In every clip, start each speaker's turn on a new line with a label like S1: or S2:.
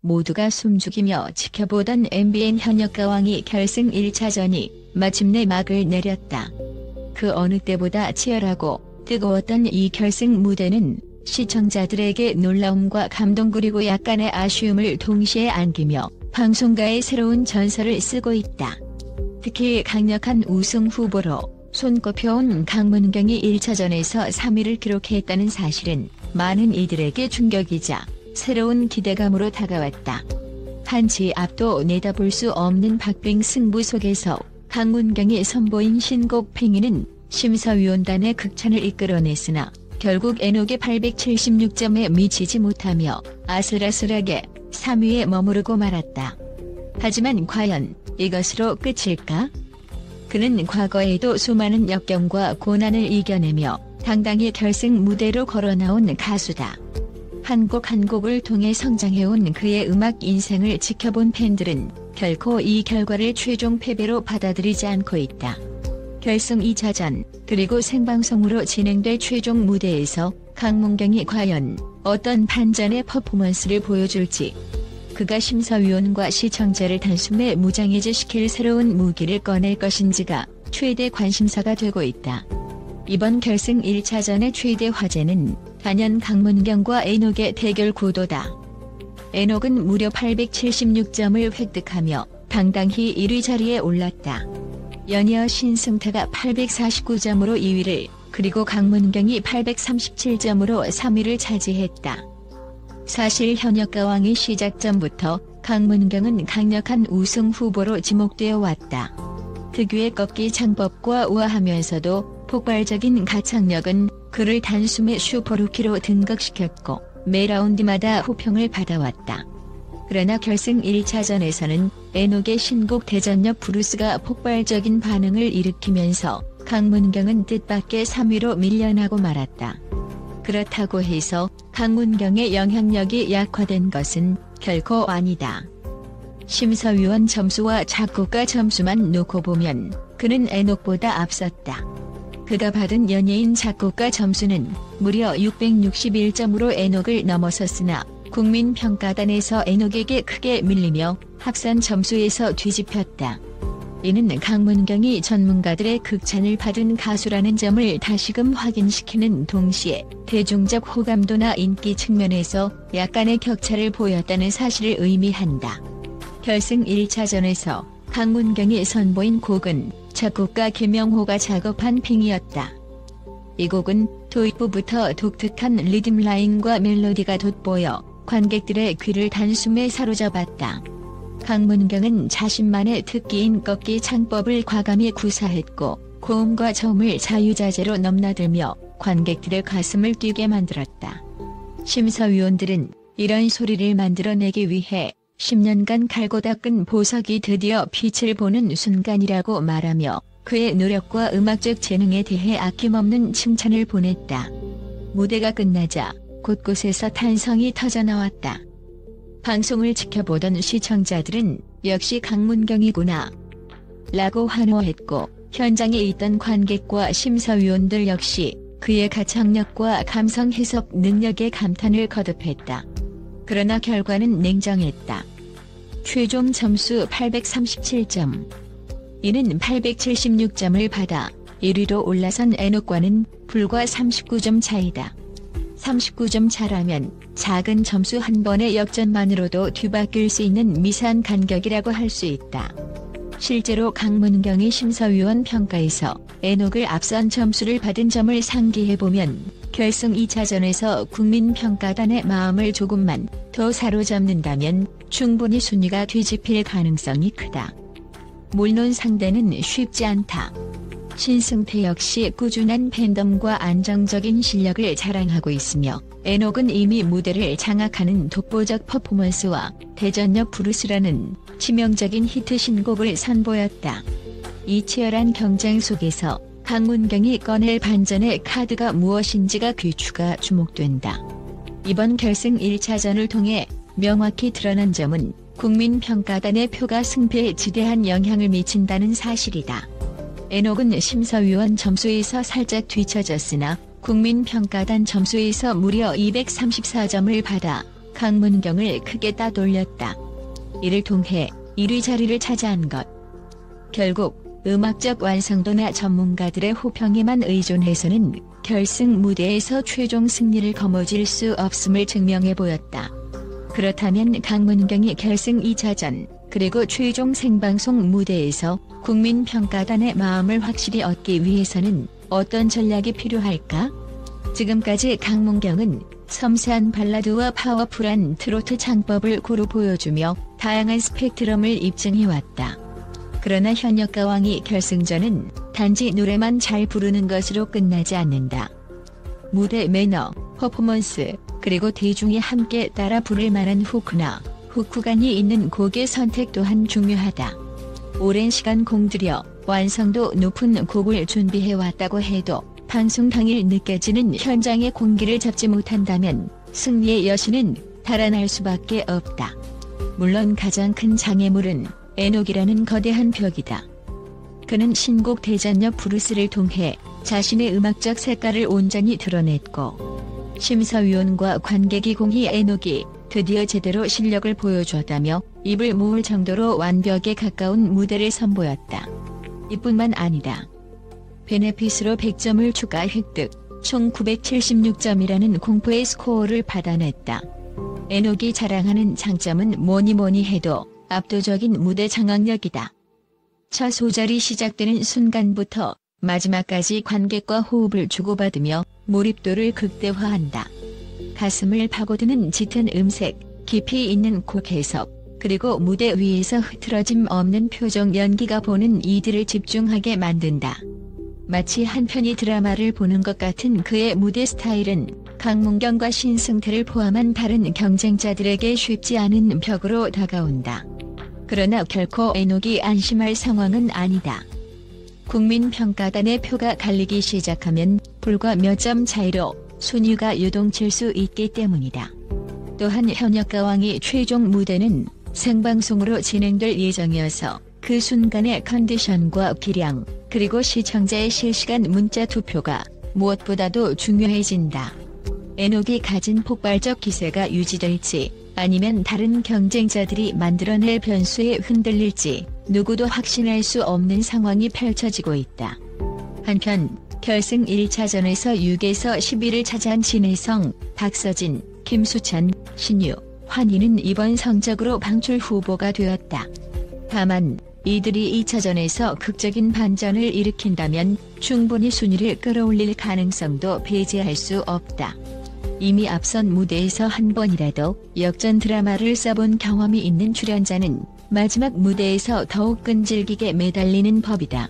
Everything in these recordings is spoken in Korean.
S1: 모두가 숨죽이며 지켜보던 MBN 현역가왕이 결승 1차전이 마침내 막을 내렸다. 그 어느 때보다 치열하고 뜨거웠던 이 결승 무대는 시청자들에게 놀라움과 감동 그리고 약간의 아쉬움을 동시에 안기며 방송가의 새로운 전설을 쓰고 있다. 특히 강력한 우승 후보로 손꼽혀온 강문경이 1차전에서 3위를 기록했다는 사실은 많은 이들에게 충격이자 새로운 기대감으로 다가왔다. 한치 앞도 내다볼 수 없는 박빙 승부 속에서 강문경이 선보인 신곡 팽이는 심사위원단의 극찬을 이끌어냈으나 결국 에녹의 876점에 미치지 못하며 아슬아슬하게 3위에 머무르고 말았다. 하지만 과연 이것으로 끝일까? 그는 과거에도 수많은 역경과 고난을 이겨내며 당당히 결승 무대로 걸어나온 가수다. 한 곡 한 곡을 통해 성장해온 그의 음악 인생을 지켜본 팬들은 결코 이 결과를 최종 패배로 받아들이지 않고 있다. 결승 2차전 그리고 생방송으로 진행될 최종 무대에서 강문경이 과연 어떤 반전의 퍼포먼스를 보여줄지, 그가 심사위원과 시청자를 단숨에 무장해제시킬 새로운 무기를 꺼낼 것인지가 최대 관심사가 되고 있다. 이번 결승 1차전의 최대 화제는 단연 강문경과 에녹의 대결 구도다. 에녹은 무려 876점을 획득하며 당당히 1위 자리에 올랐다. 연이어 신승태가 849점으로 2위를, 그리고 강문경이 837점으로 3위를 차지했다. 사실 현역가왕의 시작 전부터 강문경은 강력한 우승 후보로 지목되어 왔다. 특유의 꺾기 장법과 우아하면서도 폭발적인 가창력은 그를 단숨에 슈퍼루키로 등극시켰고 매 라운드마다 호평을 받아왔다. 그러나 결승 1차전에서는 에녹의 신곡 대전역 브루스가 폭발적인 반응을 일으키면서 강문경은 뜻밖의 3위로 밀려나고 말았다. 그렇다고 해서 강문경의 영향력이 약화된 것은 결코 아니다. 심사위원 점수와 작곡가 점수만 놓고 보면 그는 에녹보다 앞섰다. 그가 받은 연예인 작곡가 점수는 무려 661점으로 에녹을 넘어섰으나 국민평가단에서 에녹에게 크게 밀리며 합산 점수에서 뒤집혔다. 이는 강문경이 전문가들의 극찬을 받은 가수라는 점을 다시금 확인시키는 동시에 대중적 호감도나 인기 측면에서 약간의 격차를 보였다는 사실을 의미한다. 결승 1차전에서 강문경이 선보인 곡은 작곡가 김영호가 작업한 팽이였다. 이 곡은 도입부부터 독특한 리듬 라인과 멜로디가 돋보여 관객들의 귀를 단숨에 사로잡았다. 강문경은 자신만의 특기인 꺾기 창법을 과감히 구사했고 고음과 저음을 자유자재로 넘나들며 관객들의 가슴을 뛰게 만들었다. 심사위원들은 이런 소리를 만들어내기 위해 10년간 갈고 닦은 보석이 드디어 빛을 보는 순간이라고 말하며 그의 노력과 음악적 재능에 대해 아낌없는 칭찬을 보냈다. 무대가 끝나자 곳곳에서 탄성이 터져나왔다. 방송을 지켜보던 시청자들은 역시 강문경이구나 라고 환호했고, 현장에 있던 관객과 심사위원들 역시 그의 가창력과 감성 해석 능력에 감탄을 거듭했다. 그러나 결과는 냉정했다. 최종 점수 837점. 이는 876점을 받아 1위로 올라선 에녹과는 불과 39점 차이다. 39점 차라면 작은 점수 한 번의 역전만으로도 뒤바뀔 수 있는 미세한 간격이라고 할 수 있다. 실제로 강문경이 심사위원 평가에서 에녹을 앞선 점수를 받은 점을 상기해보면 결승 2차전에서 국민평가단의 마음을 조금만 더 사로잡는다면 충분히 순위가 뒤집힐 가능성이 크다. 물론 상대는 쉽지 않다. 신승태 역시 꾸준한 팬덤과 안정적인 실력을 자랑하고 있으며 에녹은 이미 무대를 장악하는 독보적 퍼포먼스와 대전역 브루스라는 치명적인 히트 신곡을 선보였다. 이 치열한 경쟁 속에서 강문경이 꺼낼 반전의 카드가 무엇인지가 귀추가 주목된다. 이번 결승 1차전을 통해 명확히 드러난 점은 국민평가단의 표가 승패에 지대한 영향을 미친다는 사실이다. 에녹은 심사위원 점수에서 살짝 뒤처졌으나 국민평가단 점수에서 무려 234점을 받아 강문경을 크게 따돌렸다. 이를 통해 1위 자리를 차지한 것. 결국 음악적 완성도나 전문가들의 호평에만 의존해서는 결승 무대에서 최종 승리를 거머쥘 수 없음을 증명해 보였다. 그렇다면 강문경이 결승 2차전 그리고 최종 생방송 무대에서 국민평가단의 마음을 확실히 얻기 위해서는 어떤 전략이 필요할까? 지금까지 강문경은 섬세한 발라드와 파워풀한 트로트 창법을 고루 보여주며 다양한 스펙트럼을 입증해왔다. 그러나 현역가왕이 결승전은 단지 노래만 잘 부르는 것으로 끝나지 않는다. 무대 매너, 퍼포먼스, 그리고 대중이 함께 따라 부를 만한 후크나 후크간이 있는 곡의 선택 또한 중요하다. 오랜 시간 공들여 완성도 높은 곡을 준비해왔다고 해도 방송 당일 느껴지는 현장의 공기를 잡지 못한다면 승리의 여신은 달아날 수밖에 없다. 물론 가장 큰 장애물은 에녹이라는 거대한 벽이다. 그는 신곡 대전역 브루스를 통해 자신의 음악적 색깔을 온전히 드러냈고 심사위원과 관객이 공히 에녹이 드디어 제대로 실력을 보여줬다며 입을 모을 정도로 완벽에 가까운 무대를 선보였다. 이뿐만 아니다. 베네핏으로 100점을 추가 획득, 총 976점이라는 공포의 스코어를 받아냈다. 에녹이 자랑하는 장점은 뭐니 해도 압도적인 무대 장악력이다. 첫 소절이 시작되는 순간부터 마지막까지 관객과 호흡을 주고받으며 몰입도를 극대화한다. 가슴을 파고드는 짙은 음색, 깊이 있는 곡 해석, 그리고 무대 위에서 흐트러짐 없는 표정 연기가 보는 이들을 집중하게 만든다. 마치 한 편의 드라마를 보는 것 같은 그의 무대 스타일은 강문경과 신승태를 포함한 다른 경쟁자들에게 쉽지 않은 벽으로 다가온다. 그러나 결코 에녹이 안심할 상황은 아니다. 국민평가단의 표가 갈리기 시작하면 불과 몇 점 차이로 순위가 요동칠 수 있기 때문이다. 또한 현역가왕이 최종 무대는 생방송으로 진행될 예정이어서 그 순간의 컨디션과 기량, 그리고 시청자의 실시간 문자 투표가 무엇보다도 중요해진다. 에녹이 가진 폭발적 기세가 유지될지 아니면 다른 경쟁자들이 만들어낼 변수에 흔들릴지 누구도 확신할 수 없는 상황이 펼쳐지고 있다. 한편 결승 1차전에서 6에서 10위를 차지한 진혜성, 박서진, 김수찬, 신유, 환희는 이번 성적으로 방출 후보가 되었다. 다만 이들이 2차전에서 극적인 반전을 일으킨다면 충분히 순위를 끌어올릴 가능성도 배제할 수 없다. 이미 앞선 무대에서 한 번이라도 역전 드라마를 써본 경험이 있는 출연자는 마지막 무대에서 더욱 끈질기게 매달리는 법이다.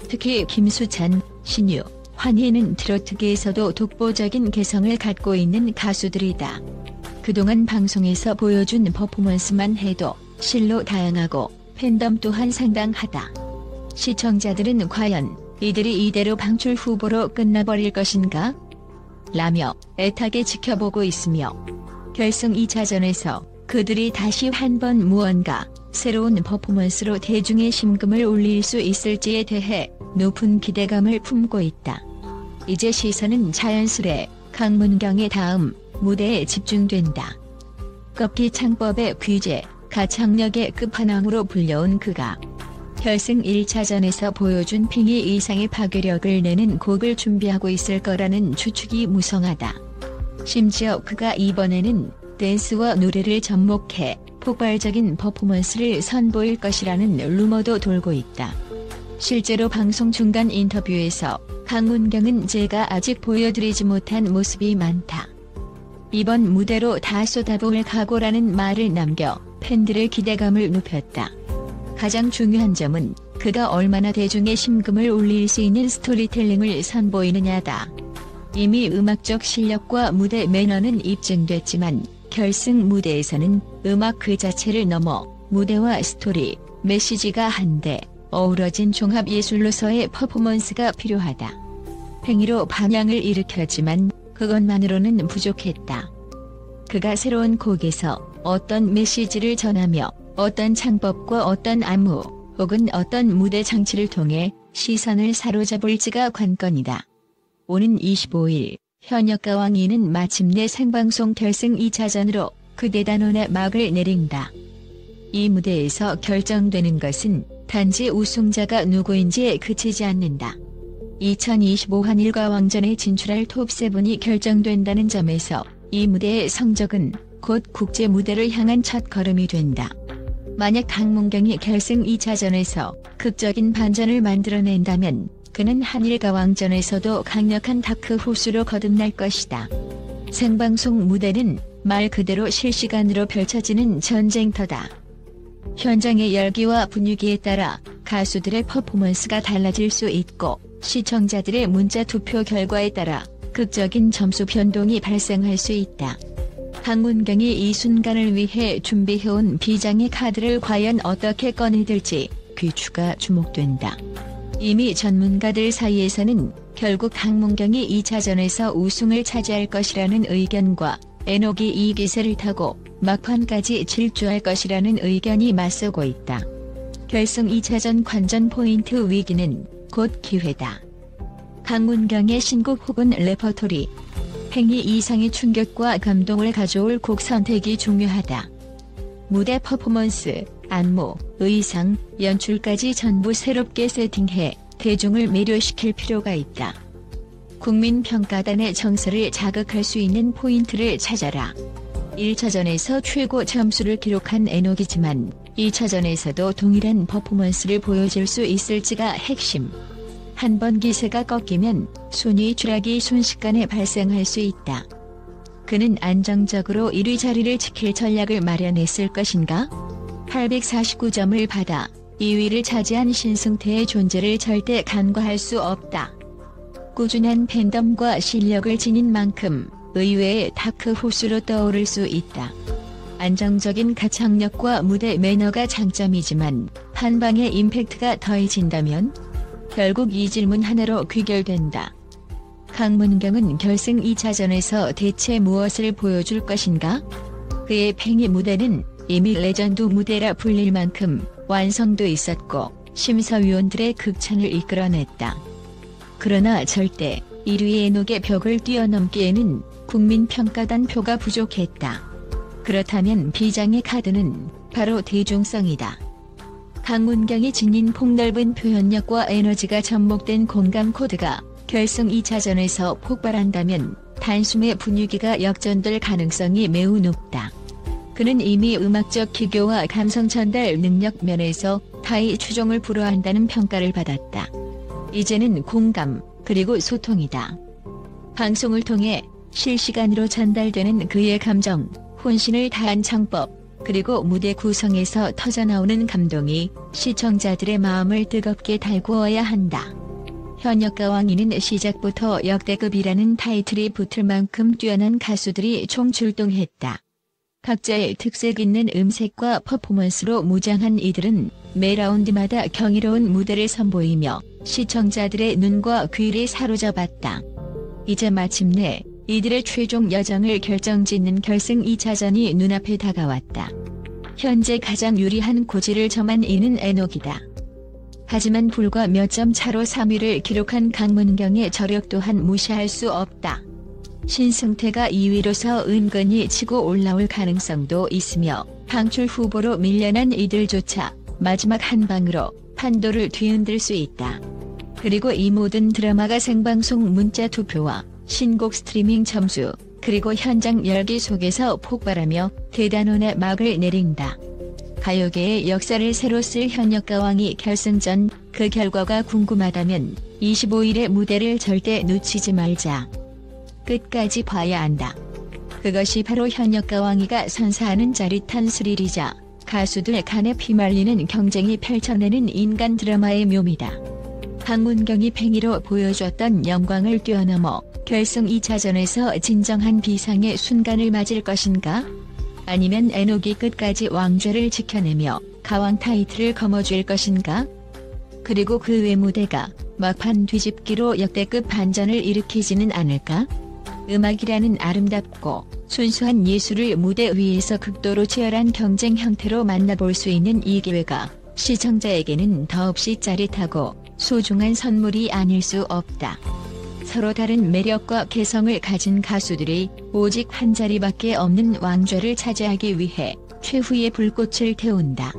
S1: 특히 김수찬, 신유, 환희는 트로트계에서도 독보적인 개성을 갖고 있는 가수들이다. 그동안 방송에서 보여준 퍼포먼스만 해도 실로 다양하고 팬덤 또한 상당하다. 시청자들은 과연 이들이 이대로 방출 후보로 끝나버릴 것인가? 라며 애타게 지켜보고 있으며 결승 2차전에서 그들이 다시 한번 무언가 새로운 퍼포먼스로 대중의 심금을 울릴 수 있을지에 대해 높은 기대감을 품고 있다. 이제 시선은 자연스레 강문경의 다음 무대에 집중된다. 꺾기 창법의 귀재, 가창력의 끝판왕으로 불려온 그가 결승 1차전에서 보여준 핑이 이상의 파괴력을 내는 곡을 준비하고 있을 거라는 추측이 무성하다. 심지어 그가 이번에는 댄스와 노래를 접목해 폭발적인 퍼포먼스를 선보일 것이라는 루머도 돌고 있다. 실제로 방송 중간 인터뷰에서 강문경은 제가 아직 보여드리지 못한 모습이 많다. 이번 무대로 다 쏟아부을 각오라는 말을 남겨 팬들의 기대감을 높였다. 가장 중요한 점은 그가 얼마나 대중의 심금을 울릴 수 있는 스토리텔링을 선보이느냐다. 이미 음악적 실력과 무대 매너는 입증됐지만 결승 무대에서는 음악 그 자체를 넘어 무대와 스토리, 메시지가 한데 어우러진 종합예술로서의 퍼포먼스가 필요하다. 팽이로 반향을 일으켰지만 그것만으로는 부족했다. 그가 새로운 곡에서 어떤 메시지를 전하며 어떤 창법과 어떤 안무 혹은 어떤 무대 장치를 통해 시선을 사로잡을지가 관건이다. 오는 25일 현역가왕이는 마침내 생방송 결승 2차전으로 그 대단원의 막을 내린다. 이 무대에서 결정되는 것은 단지 우승자가 누구인지에 그치지 않는다. 2025 한일가왕전에 진출할 톱7이 결정된다는 점에서 이 무대의 성적은 곧 국제 무대를 향한 첫걸음이 된다. 만약 강문경이 결승 2차전에서 극적인 반전을 만들어낸다면 그는 한일가왕전에서도 강력한 다크 호수로 거듭날 것이다. 생방송 무대는 말 그대로 실시간으로 펼쳐지는 전쟁터다. 현장의 열기와 분위기에 따라 가수들의 퍼포먼스가 달라질 수 있고 시청자들의 문자 투표 결과에 따라 극적인 점수 변동이 발생할 수 있다. 강문경이 이 순간을 위해 준비해온 비장의 카드를 과연 어떻게 꺼내들지 귀추가 주목된다. 이미 전문가들 사이에서는 결국 강문경이 2차전에서 우승을 차지할 것이라는 의견과 에녹이 이 기세를 타고 막판까지 질주할 것이라는 의견이 맞서고 있다. 결승 2차전 관전 포인트 위기는 곧 기회다. 강문경의 신곡 혹은 레퍼토리, 행위 이상의 충격과 감동을 가져올 곡 선택이 중요하다. 무대 퍼포먼스, 안무, 의상, 연출까지 전부 새롭게 세팅해 대중을 매료시킬 필요가 있다. 국민평가단의 정서를 자극할 수 있는 포인트를 찾아라. 1차전에서 최고 점수를 기록한 에녹이지만 2차전에서도 동일한 퍼포먼스를 보여줄 수 있을지가 핵심. 한번 기세가 꺾이면 순위 추락이 순식간에 발생할 수 있다. 그는 안정적으로 1위 자리를 지킬 전략을 마련했을 것인가? 849점을 받아 2위를 차지한 신승태의 존재를 절대 간과할 수 없다. 꾸준한 팬덤과 실력을 지닌 만큼 의외의 다크 호수로 떠오를 수 있다. 안정적인 가창력과 무대 매너가 장점이지만 한 방의 임팩트가 더해진다면? 결국 이 질문 하나로 귀결된다. 강문경은 결승 2차전에서 대체 무엇을 보여줄 것인가? 그의 팽이 무대는 이미 레전드 무대라 불릴 만큼 완성도 있었고 심사위원들의 극찬을 이끌어냈다. 그러나 절대 1위 에녹의 벽을 뛰어넘기에는 국민평가단 표가 부족했다. 그렇다면 비장의 카드는 바로 대중성이다. 강문경이 지닌 폭넓은 표현력과 에너지가 접목된 공감 코드가 결승 2차전에서 폭발한다면 단숨에 분위기가 역전될 가능성이 매우 높다. 그는 이미 음악적 기교와 감성 전달 능력 면에서 타의 추종을 불허한다는 평가를 받았다. 이제는 공감, 그리고 소통이다. 방송을 통해 실시간으로 전달되는 그의 감정, 혼신을 다한 창법, 그리고 무대 구성에서 터져나오는 감동이 시청자들의 마음을 뜨겁게 달구어야 한다. 현역가왕이는 시작부터 역대급이라는 타이틀이 붙을 만큼 뛰어난 가수들이 총출동했다. 각자의 특색 있는 음색과 퍼포먼스로 무장한 이들은 매 라운드마다 경이로운 무대를 선보이며 시청자들의 눈과 귀를 사로잡았다. 이제 마침내 이들의 최종 여정을 결정짓는 결승 2차전이 눈앞에 다가왔다. 현재 가장 유리한 고지를 점한 이는 에녹이다. 하지만 불과 몇 점 차로 3위를 기록한 강문경의 저력 또한 무시할 수 없다. 신승태가 2위로서 은근히 치고 올라올 가능성도 있으며 방출 후보로 밀려난 이들조차 마지막 한 방으로 판도를 뒤흔들 수 있다. 그리고 이 모든 드라마가 생방송 문자 투표와 신곡 스트리밍 점수, 그리고 현장 열기 속에서 폭발하며 대단원의 막을 내린다. 가요계의 역사를 새로 쓸 현역가왕이 결승전, 그 결과가 궁금하다면 25일의 무대를 절대 놓치지 말자. 끝까지 봐야 한다. 그것이 바로 현역가왕이가 선사하는 짜릿한 스릴이자 가수들 간에 피말리는 경쟁이 펼쳐내는 인간 드라마의 묘미다. 강문경이 팽이로 보여줬던 영광을 뛰어넘어 결승 2차전에서 진정한 비상의 순간을 맞을 것인가? 아니면 에녹이 끝까지 왕좌를 지켜내며 가왕 타이틀을 거머쥘 것인가? 그리고 그 외 무대가 막판 뒤집기로 역대급 반전을 일으키지는 않을까? 음악이라는 아름답고 순수한 예술을 무대 위에서 극도로 치열한 경쟁 형태로 만나볼 수 있는 이 기회가 시청자에게는 더없이 짜릿하고 소중한 선물이 아닐 수 없다. 서로 다른 매력과 개성을 가진 가수들이 오직 한 자리밖에 없는 왕좌를 차지하기 위해 최후의 불꽃을 태운다.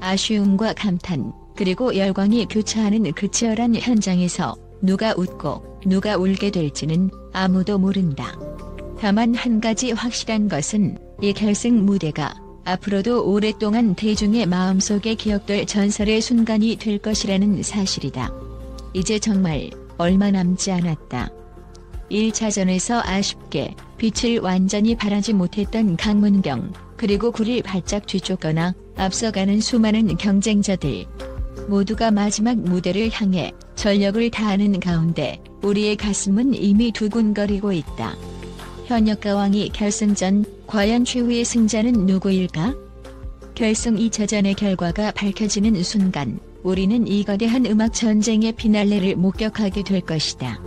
S1: 아쉬움과 감탄, 그리고 열광이 교차하는 그 치열한 현장에서 누가 웃고 누가 울게 될지는 아무도 모른다. 다만 한 가지 확실한 것은 이 결승 무대가 앞으로도 오랫동안 대중의 마음속에 기억될 전설의 순간이 될 것이라는 사실이다. 이제 정말 얼마 남지 않았다. 1차전에서 아쉽게 빛을 완전히 발하지 못했던 강문경, 그리고 굴을 발짝 뒤쫓거나 앞서가는 수많은 경쟁자들. 모두가 마지막 무대를 향해 전력을 다하는 가운데 우리의 가슴은 이미 두근거리고 있다. 현역과 왕이 결승전, 과연 최후의 승자는 누구일까? 결승 2차전의 결과가 밝혀지는 순간 우리는 이 거대한 음악 전쟁의 피날레를 목격하게 될 것이다.